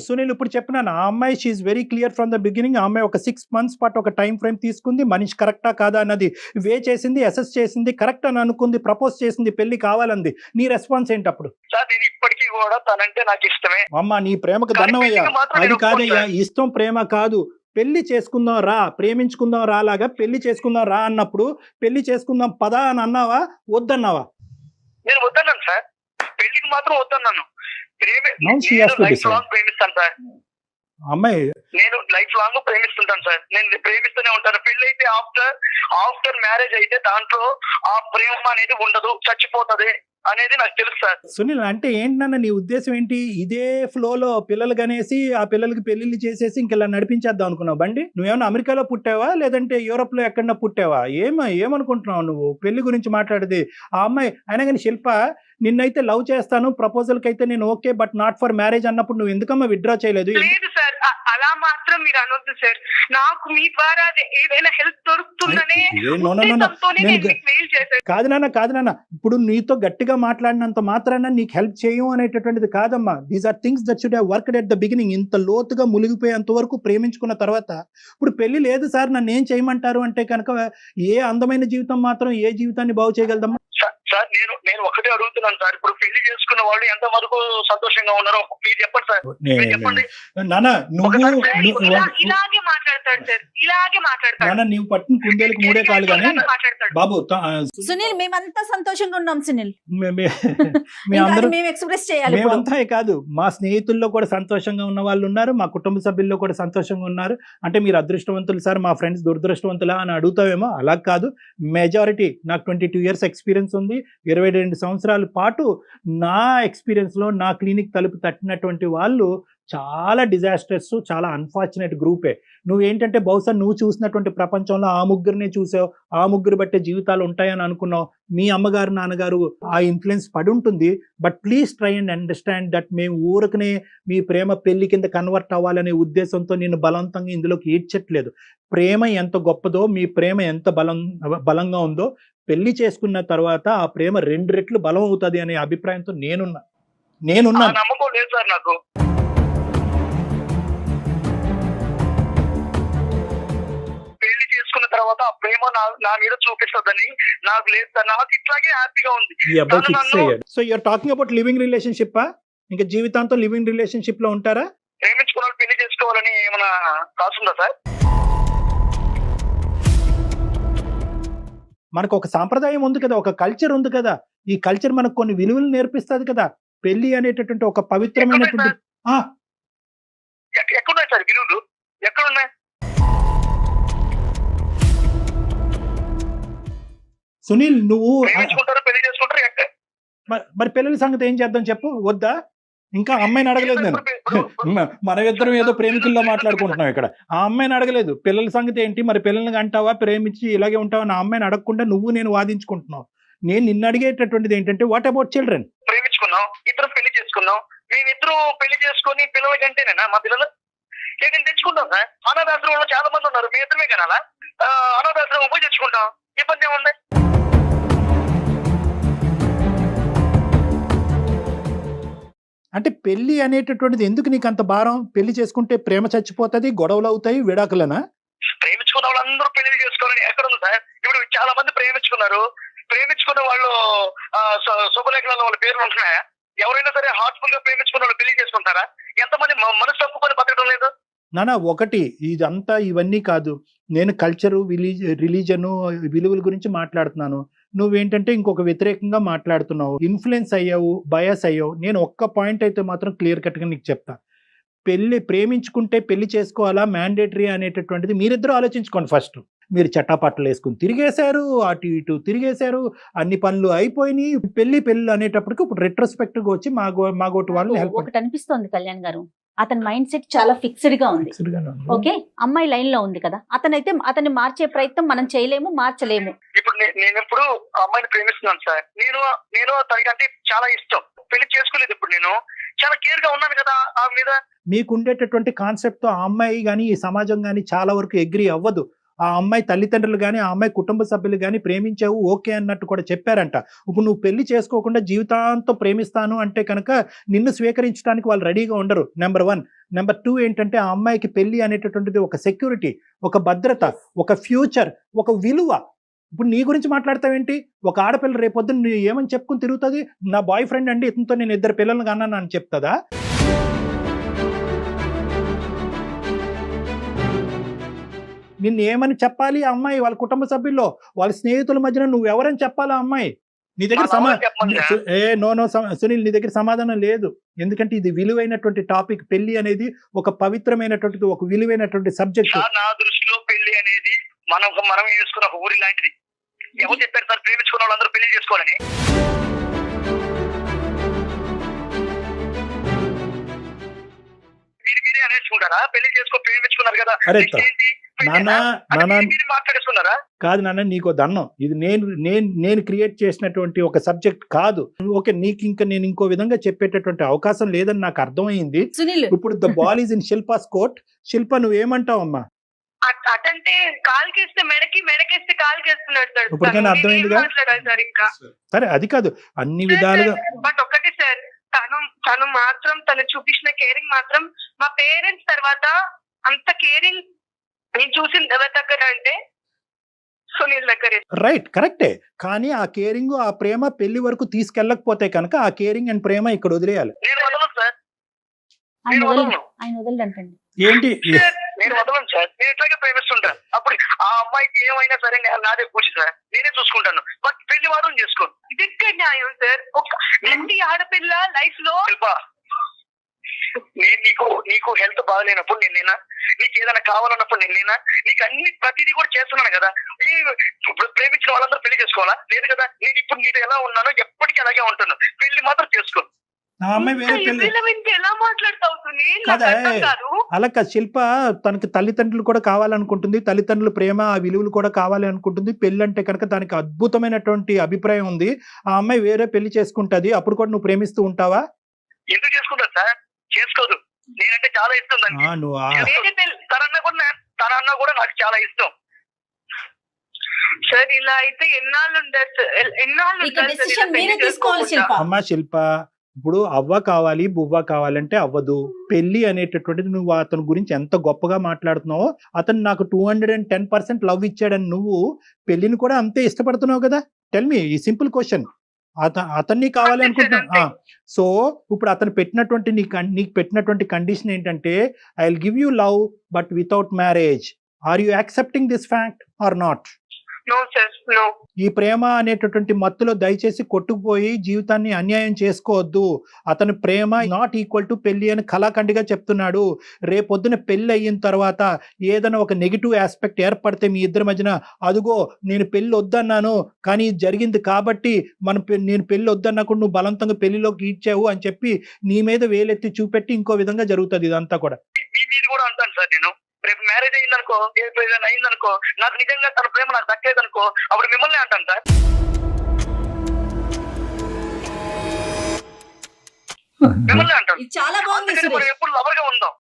సునీల్ ఇప్పుడు చెప్పినాను, ఆ అమ్మాయి she's very clear from the beginning. ఆ అమ్మాయి ఒక 6 months పాటు ఒక టైం ఫ్రేమ్ తీసుకుంది, మనిషి కరెక్టా కాదా అన్నది వే చేసింది, అసెస్ చేసింది, కరెక్ట్ అని అనుకుంది, ప్రపోజ్ చేసింది, పెళ్లి కావాలంది. నీ రెస్పాన్స్ ఏంటి అప్పుడు? సార్ నేను ఇప్పటికీ కూడా తనంటే నాకు ఇష్టమే. అమ్మ నీ ప్రేమకు దండమయ్యా. అది కాదయ్యా, ఇష్టం ప్రేమ కాదు. పెళ్లి చేసుకుందాం రా, ప్రేమించుకుందాం రా లాగా పెళ్లి చేసుకుందాం రా అన్నప్పుడు పెళ్లి చేసుకుందాం పదా అని అన్నావా వద్దన్నావా? నేను వద్దన్నాను సార్, పెళ్లికి మాత్రం వద్దన్నాను. ప్రేమిస్తాను సార్ అమ్మాయి, నేను లైఫ్ లాంగ్ ప్రేమిస్తుంటాను సార్. నేను ప్రేమిస్తూనే ఉంటాను. పెళ్లి అయితే ఆఫ్టర్ మ్యారేజ్ అయితే దాంట్లో ఆ ప్రేమ అనేది ఉండదు, చచ్చిపోతది అనేది నాకు తెలుసు సార్. సునీల్ అంటే ఏంటన్నా నీ ఉద్దేశం ఏంటి? ఇదే ఫ్లోలో పిల్లలు కనేసి ఆ పిల్లలకి పెళ్లిళ్ళు చేసేసి ఇంకెలా నడిపించేద్దాం అనుకున్నావు బండి? నువ్వేమన్నా అమెరికాలో పుట్టావా లేదంటే యూరోప్ లో ఎక్కడన్నా పుట్టావా? ఏమనుకుంటున్నావు నువ్వు పెళ్లి గురించి మాట్లాడేది? ఆ అమ్మాయి అయినా కానీ శిల్ప నిన్నైతే లవ్ చేస్తాను, ప్రపోజల్ కి అయితే నేను okay but not for marriage అన్నప్పుడు నువ్వు ఎందుకమ్మా విత్డ్రా చేయలేదు? లేదు సార్, అలా మాత్రం మీరు అనొద్దు సార్. నాకు మీ ద్వారా ఏదైనా హెల్ప్ దొరుకుతుందనే మెయిల్ చేశాను. కాదు నాన్న, ఇప్పుడు నీతో గట్టిగా మాట్లాడినంత మాత్రాన నీకు హెల్ప్ చేయము అనేటటువంటిది కాదమ్మా. These are things that should have worked at the beginning. ఇంత లోతుగా మునిగిపోయేంత వరకు ప్రేమించుకున్న తర్వాత ఇప్పుడు పెళ్లి లేదు సార్ నన్ను ఏం చేయమంటారు అంటే కనుక ఏ అందమైన జీవితం మాత్రం ఏ జీవితాన్ని బాగు చేయగలదమ్మా? సార్ నేను ఒకటే అడుగుతున్నాను సార్, ఇప్పుడు పెళ్లి చేసుకున్న వాళ్ళు ఎంత వరకు సంతోషంగా ఉన్నారో మీరు చెప్పండి సార్. చెప్పండి నాన్న, ఇలాగే మాట్లాడతాడు సార్, ఇలాగే మాట్లాడతాడు. నాన్న నీవు పట్టిన కుందేలకు 3 కాళ్ళు కానీ బాబు. సునీల్ మేమంతా సంతోషంగా ఉన్నాం సునీల్, మేము ఎక్స్ప్రెస్ చేయాలి. మేమంతా కాదు, మా స్నేహితుల్లో కూడా సంతోషంగా ఉన్న వాళ్ళు ఉన్నారు, మా కుటుంబ సభ్యుల్లో కూడా సంతోషంగా ఉన్నారు. అంటే మీరు అదృష్టవంతులు సార్, మా ఫ్రెండ్స్ దురదృష్టవంతులా అని అడుగుతావేమో, అలా కాదు. మెజారిటీ నాకు 22 years ఎక్స్పీరియన్స్ ఉంది. 22 సంవత్సరాల పాటు నా ఎక్స్పీరియన్స్లో నా క్లినిక్ తలుపు తట్టినటువంటి వాళ్ళు చాలా డిజాస్టర్స్, చాలా అన్ఫార్చునేట్ గ్రూపే. నువ్వేంటంటే బహుశా నువ్వు చూసినటువంటి ప్రపంచంలో ఆ ముగ్గురినే చూసావు, ఆ ముగ్గురు బట్టే జీవితాలు ఉంటాయని అనుకున్నావు. మీ అమ్మగారు నాన్నగారు ఆ ఇన్ఫ్లుయెన్స్ పడి ఉంటుంది. But please try and understand that మేము ఊరకనే మీ ప్రేమ పెళ్లి కింద కన్వర్ట్ అవ్వాలనే ఉద్దేశంతో నేను బలవంతంగా ఇందులోకి ఈడ్చట్లేదు. ప్రేమ ఎంత గొప్పదో, మీ ప్రేమ ఎంత బలంగా ఉందో, పెళ్లి చేసుకున్న తర్వాత ఆ ప్రేమ 2 రెట్లు బలం అవుతుంది అనే అభిప్రాయంతో నేనున్నా. నమ్మకం లేదు సార్ నాకు. పెళ్లి చేసుకున్న తర్వాత ఆ ప్రేమ నా మీద చూపిస్తుందని నాకు లేదు సార్. నాకు ఇట్లాగే హ్యాపీగా ఉంది. So you're talking about living relationship? ఇంకా జీవితాంతం లివింగ్ రిలేషన్షిప్ లో ఉంటారా? ప్రేమించుకున్న పెళ్లి చేసుకోవాలని ఏమైనా కాసుందా సార్? మనకు ఒక సాంప్రదాయం ఉంది కదా, ఒక కల్చర్ ఉంది కదా. ఈ కల్చర్ మనకు కొన్ని విలువలు నేర్పిస్తుంది కదా. పెళ్లి అనేటటువంటి ఒక పవిత్రమైనటువంటి ఎక్కడున్నాయి సార్ విలువలు? ఎక్కడున్నాయి? సునీల్ నువ్వు పెళ్లి చేసుకుంటారు, మరి పిల్లల సంగతి ఏం చేద్దాం చెప్పు? వద్దా? ఇంకా అమ్మాయిని అడగలేదు నేను. మనమిద్దరం ఏదో ప్రేమికుల్లో మాట్లాడుకుంటున్నాం ఇక్కడ. ఆ అమ్మాయిని అడగలేదు. పిల్లల సంగతి ఏంటి, మరి పిల్లల్ని అంటావా, ప్రేమించి ఇలాగే ఉంటావా? నా అమ్మాయిని అడగకుండా నువ్వు నేను వాదించుకుంటున్నావు. నేను నిన్ను అడిగేటటువంటిది ఏంటంటే వాట్ అబౌట్ చిల్డ్రన్? ప్రేమించుకున్నా ఉన్నాం, ఇద్దరం పెళ్లి చేసుకున్నాం. మేమిద్దరం పెళ్లి చేసుకుని పిల్లల కంటేనేనా మా పిల్లలు ఏంటి తెచ్చుకుంటాం సార్. అనాథాశ్రమంలో చాలా మంది ఉన్నారు, మీ ఇద్దరమే కనాలా? అనాథాశ్రమం పోయి తెచ్చుకుంటాం, ఇబ్బంది ఏముంది? అంటే పెళ్లి అనేటటువంటిది ఎందుకు నీకు అంత భారం? పెళ్లి చేసుకుంటే ప్రేమ చచ్చిపోతుంది, గొడవలు అవుతాయి, విడాకులనా? ప్రేమించుకున్న వాళ్ళందరూ పెళ్లి చేసుకోవాలని ఎక్కడ ఉంది సార్? ఇప్పుడు చాలా మంది ప్రేమించుకున్నారు, ప్రేమించుకున్న వాళ్ళు శుభలేఖనాల్లో వాళ్ళ పేర్లు ఉంటున్నాయా? ఎవరైనా సరే హార్ట్ఫుల్ గా ప్రేమించుకున్న వాళ్ళు పెళ్లి చేసుకుంటారా? ఎంతమంది మనసు తప్పుకొని బతకడం లేదు? నానా ఒకటి ఇదంతా ఇవన్నీ కాదు, నేను కల్చరు రిలీజను విలువల గురించి మాట్లాడుతున్నాను. నువ్వేంటంటే ఇంకొక వ్యతిరేకంగా మాట్లాడుతున్నావు, ఇన్ఫ్లుయెన్స్ అయ్యావు, బయాస్ అయ్యావు. నేను ఒక్క పాయింట్ అయితే మాత్రం క్లియర్ కట్గా నీకు చెప్తా. ప్రేమించుకుంటే పెళ్లి చేసుకోవాలా మ్యాండేటరీ అనేటటువంటిది మీరిద్దరూ ఆలోచించుకోండి. ఫస్ట్ మీరు చట్టాపట్టలు వేసుకుని తిరిగేశారు, అటు ఇటు తిరిగేశారు, అన్ని పనులు అయిపోయినాయి. పెళ్లి అనేటప్పటికి ఇప్పుడు రెట్రోస్పెక్టివ్ గా వచ్చి మాగోటి వాళ్ళని హెల్ప్. ఒకటి అనిపిస్తోంది కళ్యాణ్ గారు, అతని మైండ్ సెట్ చాలా ఫిక్స్డ్ గా ఉంది. ఓకే, అమ్మాయి లైన్ లో ఉంది కదా, అతన్ని మార్చే ప్రయత్నం మనం చేయలేము, మార్చలేము. ఇప్పుడు నేను ఎప్పుడు అమ్మాయిని ప్రేమిస్తున్నాను సార్. నేను తనకంటే చాలా ఇష్టం, పెళ్లి చేసుకోలేదు. ఇప్పుడు నేను చాలా కేర్ గా ఉన్నాను కదా ఆమె మీద. మీకు ఉండేటటువంటి కాన్సెప్ట్ తో ఆ అమ్మాయి కానీ ఈ సమాజం కానీ చాలా వరకు అగ్రీ అవ్వదు. ఆ అమ్మాయి తల్లిదండ్రులు కానీ ఆ అమ్మాయి కుటుంబ సభ్యులు కానీ ప్రేమించావు ఓకే అన్నట్టు కూడా చెప్పారంట. ఇప్పుడు నువ్వు పెళ్లి చేసుకోకుండా జీవితాంతం ప్రేమిస్తాను అంటే కనుక నిన్ను స్వీకరించడానికి వాళ్ళు రెడీగా ఉండరు. నెంబర్ 1. నెంబర్ 2 ఏంటంటే ఆ అమ్మాయికి పెళ్లి అనేటటువంటిది ఒక సెక్యూరిటీ, ఒక భద్రత, ఒక ఫ్యూచర్, ఒక విలువ. ఇప్పుడు నీ గురించి మాట్లాడతావేంటి? ఒక ఆడపిల్ల రేపొద్దున నువ్వు ఏమని చెప్పుకుని తిరుగుతుంది? నా బాయ్ ఫ్రెండ్ అండి, ఇతనితో నేను 2 పిల్లలను కన్నాను అని చెప్తుందా? నిన్ను ఏమని చెప్పాలి ఆ అమ్మాయి? వాళ్ళ కుటుంబ సభ్యుల్లో, వాళ్ళ స్నేహితుల మధ్యన నువ్వు ఎవరని చెప్పాలి ఆ అమ్మాయి? నీ దగ్గర సునీల్, నీ దగ్గర సమాధానం లేదు. ఎందుకంటే ఇది విలువైనటువంటి టాపిక్. పెళ్లి అనేది ఒక పవిత్రమైనటువంటిది, ఒక విలువైనటువంటి సబ్జెక్ట్. నా దృష్టిలో పెళ్లి అనేది మనం వేసుకున్న ఒక ఊరి లాంటిది. ఎవరు చెప్పారు సార్ ప్రేమించుకున్న వాళ్ళందరూ పెళ్లి చేసుకోవాలని? మీరే అనేసుకుంటారా? పెళ్లి చేసుకో, ప్రేమించుకున్నారు కదా, మాట్లాడేసుకున్నారా? కాదు నాన్న, నీకు దన్నం. ఇది నేను క్రియేట్ చేసినటువంటి ఒక సబ్జెక్ట్ కాదు. ఓకే, నీకు ఇంకా నేను ఇంకో విధంగా చెప్పేటటువంటి అవకాశం లేదని నాకు అర్థమైంది. ఇప్పుడు the ball is in Shilpa's court. Shilpa, నువ్వేమంటావు అమ్మా? అటంటే కాలుకేస్తే మెడకేస్తే కాలుకేస్తున్నాడు సార్. ఇప్పటికైనా అర్థమైందిగా? సరే, అది కాదు, అన్ని విధాలుగా. బట్ ఒకటి సార్, తను మాత్రం తను చూపించిన కేరింగ్ మాత్రం మా పేరెంట్స్ తర్వాత అంత కేరింగ్ నేను చూసింది ఎవరి దగ్గర అంటే సునీల్ దగ్గరే. రైట్, కరెక్టే. కానీ ఆ కేరింగ్, ఆ ప్రేమ పెళ్లి వరకు తీసుకెళ్ళకపోతే కనుక ఆ కేరింగ్ అండ్ ప్రేమ ఇక్కడ వదిలేయాలి. నేను వదలను సార్, ఆయన వదలంటండి. ఏంటి? నేను వదలను సార్, నేను ఇట్లాగే ప్రేమిస్తుంటాను. అప్పుడు ఆ అమ్మాయికి ఏమైనా సరే నాదే పూజ సార్, నేనే చూసుకుంటాను. బట్ పెళ్లి వాదం చేసుకో. ఇది ఎక్కడ న్యాయం సార్? ఒక ప్రతి ఆడపిల్ల లైఫ్ లో నేను నీకు హెల్త్ బాగాలేనప్పుడు నేనేనా? నీకు ఏదైనా కావాలన్నప్పుడు నేనేనా? నీకు అన్ని ప్రతిదీ కూడా చేస్తున్నాను కదా. ఇప్పుడు ప్రేమించిన వాళ్ళందరూ పెళ్లి చేసుకోవాలా? లేదు కదా. నేను ఇప్పుడు నీతో ఎలా ఉన్నానో ఎప్పటికీ అలాగే ఉంటాను. పెళ్లి మాత్రం చేసుకో. ఎలా మాట్లాడతావు? అలా కాదు శిల్ప, తనకి తల్లిదండ్రులు కూడా కావాలనుకుంటుంది, తల్లిదండ్రుల ప్రేమ, ఆ విలువలు కూడా కావాలి అనుకుంటుంది. పెళ్లి అంటే కనుక దానికి అద్భుతమైనటువంటి అభిప్రాయం ఉంది. ఆ అమ్మాయి వేరే పెళ్లి చేసుకుంటది, అప్పుడు కూడా నువ్వు ప్రేమిస్తూ ఉంటావా? ఎందుకు చేసుకుంటా సార్? చేసుకోదు. నేనంటే చాలా ఇష్టం దానికి. తనన్నా కూడా నాకు చాలా ఇష్టం సార్. ఇలా అయితే ఎన్నాళ్ళు అమ్మా శిల్ప, ఇప్పుడు అవ్వ కావాలి బువ్వ కావాలంటే అవ్వదు. పెళ్లి అనేటటువంటిది నువ్వు అతని గురించి ఎంత గొప్పగా మాట్లాడుతున్నావో, అతను నాకు 210% లవ్ ఇచ్చాడని నువ్వు పెళ్లిని కూడా అంతే ఇష్టపడుతున్నావు కదా. టెల్ మీ ఈ సింపుల్ క్వశ్చన్. అతన్ని కావాలి అనుకుంటున్నా. సో ఇప్పుడు అతను పెట్టినటువంటి నీకు పెట్టినటువంటి కండిషన్ ఏంటంటే, I will give you love but without marriage. Are you accepting this fact or not? No sir, no. ఈ ప్రేమ అనేటటువంటి మత్తులో దయచేసి కొట్టుకుపోయి జీవితాన్ని అన్యాయం చేసుకోవద్దు. అతని ప్రేమ నాట్ ఈక్వల్ టు పెళ్లి అని కళాఖండిగా చెప్తున్నాడు. రేపొద్దున పెళ్లి అయిన తర్వాత ఏదైనా ఒక నెగిటివ్ ఆస్పెక్ట్ ఏర్పడితే మీ ఇద్దరి మధ్యన, అదుగో నేను పెళ్లి వద్దన్నాను కానీ జరిగింది కాబట్టి నేను పెళ్లి వద్దన్నప్పుడు నువ్వు బలవంతంగా పెళ్లిలోకి ఇచ్చావు అని చెప్పి నీ మీద వేలెత్తి చూపెట్టి ఇంకో విధంగా జరుగుతుంది ఇదంతా కూడా. అంటాను సార్, నేను రేపు మ్యారేజ్ అయిందనుకో, ఏదైనా అయిందనుకో, నాకు నిజంగా తన ప్రేమ నాకు దక్కలేదనుకో, అప్పుడు మిమ్మల్ని అంటాను సార్. మిమ్మల్ని అంటాను. ఇది చాలా బాగుంది అందుకని మనం సురేష్. ఎప్పుడు లవర్ గా ఉందాం.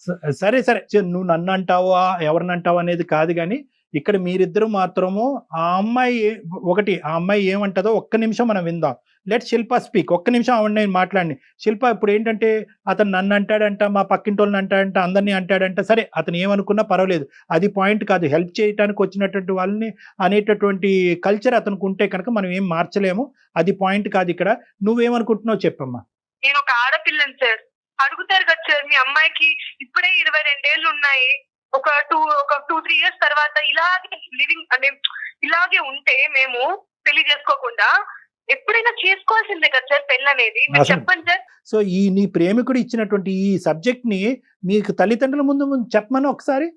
సరే సరే నువ్వు నన్ను అంటావా ఎవరిని అంటావా అనేది కాదు, కానీ ఇక్కడ మీరిద్దరు మాత్రము ఆ అమ్మాయి ఏమంటదో ఒక్క నిమిషం మనం విందాం. లెట్ శిల్ప స్పీక్. ఒక్క నిమిషం ఆవిడ నేను మాట్లాడి. శిల్ప ఇప్పుడు ఏంటంటే అతను నన్ను అంటాడంట, మా పక్కింటి వాళ్ళని అంటాడంట, అందరినీ అంటాడంట. సరే అతను ఏమనుకున్నా పర్వాలేదు, అది పాయింట్ కాదు. హెల్ప్ చేయడానికి వచ్చినటువంటి వాళ్ళని అనేటటువంటి కల్చర్ అతనికి ఉంటే కనుక మనం ఏం మార్చలేము. అది పాయింట్ కాదు ఇక్కడ. నువ్వేమనుకుంటున్నావు చెప్పమ్మా. నేను ఒక ఆడపిల్లని సార్, అడుగుతారు కదా సార్ మీ అమ్మాయికి ఇప్పుడే 22 ఏళ్ళు ఉన్నాయి, ఒక 2-3 ఇయర్స్ తర్వాత ఇలాగే లివింగ్ అంటే ఇలాగే ఉంటే మేము పెళ్లి చేసుకోకుండా ఎప్పుడైనా చేసుకోవాల్సిందే కదా సార్ పెళ్లి అనేది. మీరు అసలు- చెప్పండి సార్. సో ఈ నీ ప్రేమికుడు ఇచ్చినటువంటి ఈ సబ్జెక్ట్ ని మీకు తల్లిదండ్రుల ముందు చెప్పమని ఒకసారి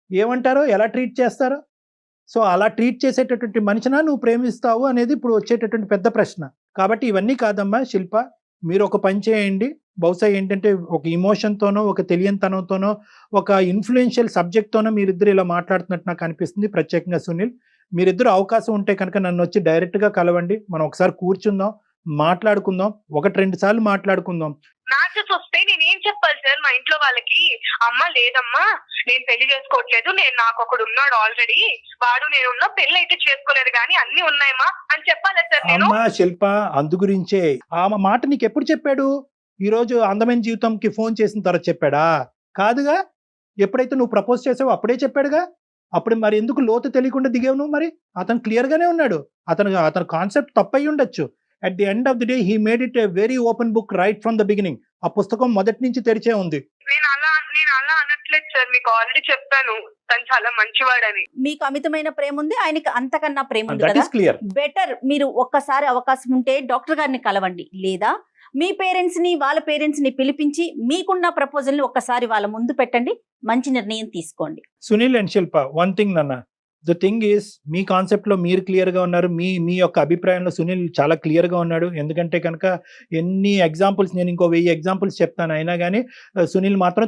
ఏమంటారో, ఎలా ట్రీట్ చేస్తారో. సో అలా ట్రీట్ చేసేటటువంటి మనిషినా నువ్వు ప్రేమిస్తావు అనేది ఇప్పుడు వచ్చేటటువంటి పెద్ద ప్రశ్న. కాబట్టి ఇవన్నీ కాదమ్మా శిల్ప, మీరు ఒక పని చేయండి. బహుశా ఏంటంటే ఒక ఇమోషన్తోనో, ఒక తెలియనితనంతోనో, ఒక ఇన్ఫ్లుయెన్షియల్ సబ్జెక్ట్తోనో మీరిద్దరు ఇలా మాట్లాడుతున్నట్టు నాకు అనిపిస్తుంది. ప్రత్యేకంగా సునీల్, మీరిద్దరు అవకాశం ఉంటే కనుక నన్ను వచ్చి డైరెక్ట్గా కలవండి. మనం ఒకసారి కూర్చుందాం, మాట్లాడుకుందాం, 1-2 సార్లు మాట్లాడుకుందాం. మ్యాచెస్ వస్తే నేనేం చెప్పాలి సార్ మా ఇంట్లో వాళ్ళకి? అమ్మ లేదమ్మా నేను పెళ్లి చేసుకోవట్లేదు, నాకు ఒకడు ఉన్నాడు ఆల్రెడీ, వాడు నేనున్నా పెళ్లి అయితే చేసుకోలేదు కానీ అన్ని ఉన్నాయమ్మా అని చెప్పాలి సార్ నేను? అమ్మా శిల్ప, అందు గురించే ఆ మాట నీకు ఎప్పుడు చెప్పాడు? ఈ రోజు అందమైన జీవితంకి ఫోన్ చేసిన తర్వాత చెప్పాడా? కాదుగా. ఎప్పుడైతే నువ్వు ప్రపోజ్ చేసావో అప్పుడే చెప్పాడుగా. అప్పుడు మరి ఎందుకు లోతు తెలియకుండా దిగావు నువ్వు? మరి అతను క్లియర్ గానే ఉన్నాడు. అతను కాన్సెప్ట్ తప్పయి ఉండొచ్చు. At the end of the day he made it a very open book right from the beginning. ఆ పుస్తకం మొదటి నుంచి తెరిచే ఉంది. నేను అలా అనట్లేదు సార్, మీకు ఆల్రెడీ చెప్పాను తను చాలా మంచివాడని. మీకు అమితమైన ప్రేమ ఉంది, ఆయనకి అంతకన్నా ప్రేమ ఉంది దట్ కదా. Is clear. బెటర్ మీరు ఒక్కసారి అవకాశం ఉంటే డాక్టర్ గారిని కలవండి, లేదా మీ పేరెంట్స్ ని వాళ్ళ పేరెంట్స్ ని పిలిపించి మీకున్న ప్రపోజల్ ని ఒక్కసారి వాళ్ళ ముందు పెట్టండి, మంచి నిర్ణయం తీసుకోండి. Sunil and Shilpa, one thing నాన్న, ద థింగ్ ఈస్ మీ కాన్సెప్ట్ లో మీరు క్లియర్ గా ఉన్నారు. మీ యొక్క అభిప్రాయంలో సునీల్ చాలా క్లియర్ గా ఉన్నాడు. ఎందుకంటే కనుక ఎన్ని ఎగ్జాంపుల్స్, నేను ఇంకో 1000 ఎగ్జాంపుల్స్ చెప్తాను, అయినా కానీ సునీల్ మాత్రం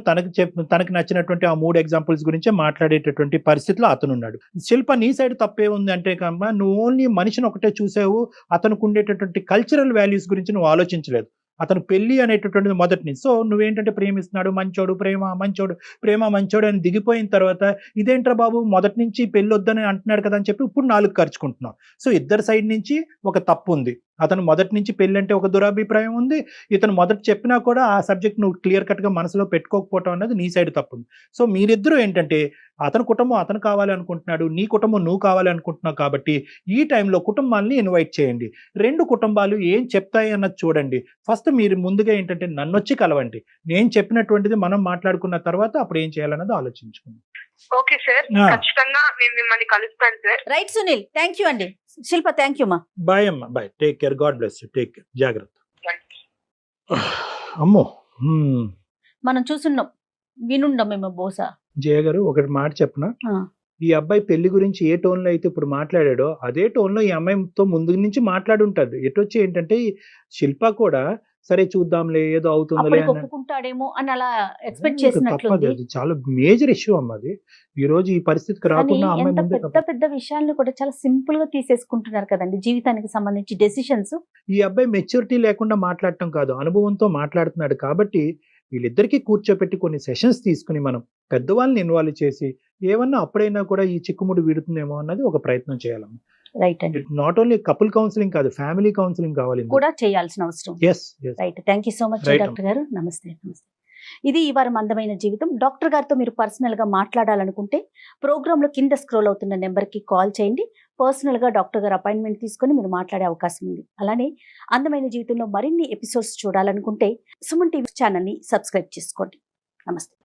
తనకు నచ్చినటువంటి ఆ 3 ఎగ్జాంపుల్స్ గురించే మాట్లాడేటటువంటి పరిస్థితిలో అతను ఉన్నాడు. శిల్ప, నీ సైడ్ తప్పే ఉంది అంటే కనుక నువ్వు ఓన్లీ మనిషిని ఒకటే చూసావు, అతనికి ఉండేటటువంటి కల్చరల్ వాల్యూస్ గురించి నువ్వు ఆలోచించలేదు. అతను పెళ్లి అనేటటువంటిది మొదటి నుంచి. సో నువ్వేంటంటే ప్రేమిస్తున్నాడు, మంచోడు, ప్రేమ మంచోడు అని దిగిపోయిన తర్వాత ఇదేంట్రా బాబు మొదటి నుంచి పెళ్లి వద్దని అంటున్నాడు కదా అని చెప్పి ఇప్పుడు 4 ఖర్చుకుంటున్నావు. సో ఇద్దరు సైడ్ నుంచి ఒక తప్పు ఉంది. అతను మొదటి నుంచి పెళ్లి అంటే ఒక దురాభిప్రాయం ఉంది. ఇతను మొదటి చెప్పినా కూడా ఆ సబ్జెక్ట్ నువ్వు క్లియర్ కట్ గా మనసులో పెట్టుకోకపోవటం అనేది నీ సైడ్ తప్పు ఉంది. సో మీరిద్దరూ ఏంటంటే అతని కుటుంబం అతను కావాలి అనుకుంటున్నాడు, నీ కుటుంబం నువ్వు కావాలి అనుకుంటున్నావు. కాబట్టి ఈ టైంలో కుటుంబాన్ని ఇన్వైట్ చేయండి. 2 కుటుంబాలు ఏం చెప్తాయి అన్నది చూడండి. ఫస్ట్ మీరు ముందుగా ఏంటంటే నన్ను వచ్చి కలవండి. నేను చెప్పినటువంటిది మనం మాట్లాడుకున్న తర్వాత అప్పుడు ఏం చేయాలన్నది ఆలోచించుకుందాం. ఓకే సార్, ఖచ్చితంగా నేను మిమ్మల్ని కలుస్తాను sir. Right Sunil, thank you అండి. శిల్ప, థ్యాంక్ యూ మా. బాయ్ అమ్మా, bye. Take care, God bless you, take care, జాగ్రత్త. అమ్మో, మనం చూసున్నాం, వినుండం మేము బహుశా. జయ గారు ఒకటి మాట చెప్పనా? ఈ అబ్బాయి పెళ్లి గురించి ఏ టోన్ లో అయితే ఇప్పుడు మాట్లాడాడో అదే టోన్ లో ఈ అమ్మాయితో ముందు నుంచి మాట్లాడుంటాడు. ఎటొచ్చి ఏంటంటే శిల్ప కూడా సరే చూద్దాంలే ఏదో అవుతుందిలే అని ఒప్పుకుంటాడేమో అని అలా ఎక్స్పెక్ట్ చేసినట్లుంది. అది చాలా మేజర్ ఇష్యూ అమ్మ. అది ఈ రోజు ఈ పరిస్థితికి రాకుండా అమ్మాయి ఎంత ముందే పెద్ద పెద్ద విషయాలను కూడా చాలా సింపుల్ గా తీసేసుకుంటున్నారు కదండి, జీవితానికి సంబంధించి డెసిషన్స్. ఈ అబ్బాయి మెచ్యూరిటీ లేకుండా మాట్లాడటం కాదు, అనుభవంతో మాట్లాడుతున్నాడు. కాబట్టి వీళ్ళిద్దరికీ కూర్చోపెట్టి కొన్ని సెషన్స్ తీసుకుని మనం పెద్దవాళ్ళని ఇన్వాల్వ్ చేసి ఏమన్నా అప్పుడైనా కూడా ఈ చిక్కుముడి వీడుతుందేమో అన్నది ఒక ప్రయత్నం చేయాలమ్మా. రైట్ అండి. నాట్ ఓన్లీ కపుల్ కౌన్సిలింగ్ కాదు, ఫ్యామిలీ కౌన్సిలింగ్ కావాలి కూడా చేయాల్సిన అవసరం. Right, thank you so much doctor గారు. నమస్తే. ఇది ఈ వారం అందమైన జీవితం. డాక్టర్ గారితో మీరు పర్సనల్ గా మాట్లాడాలనుకుంటే ప్రోగ్రామ్ లో కింద స్క్రోల్ అవుతున్న నెంబర్ కి కాల్ చేయండి. పర్సనల్ గా డాక్టర్ గారు అపాయింట్మెంట్ తీసుకొని మీరు మాట్లాడే అవకాశం ఉంది. అలానే అందమైన జీవితంలో మరిన్ని ఎపిసోడ్స్ చూడాలనుకుంటే సుమన్ టీవీ ఛానల్ ని సబ్స్క్రైబ్ చేసుకోండి. నమస్తే.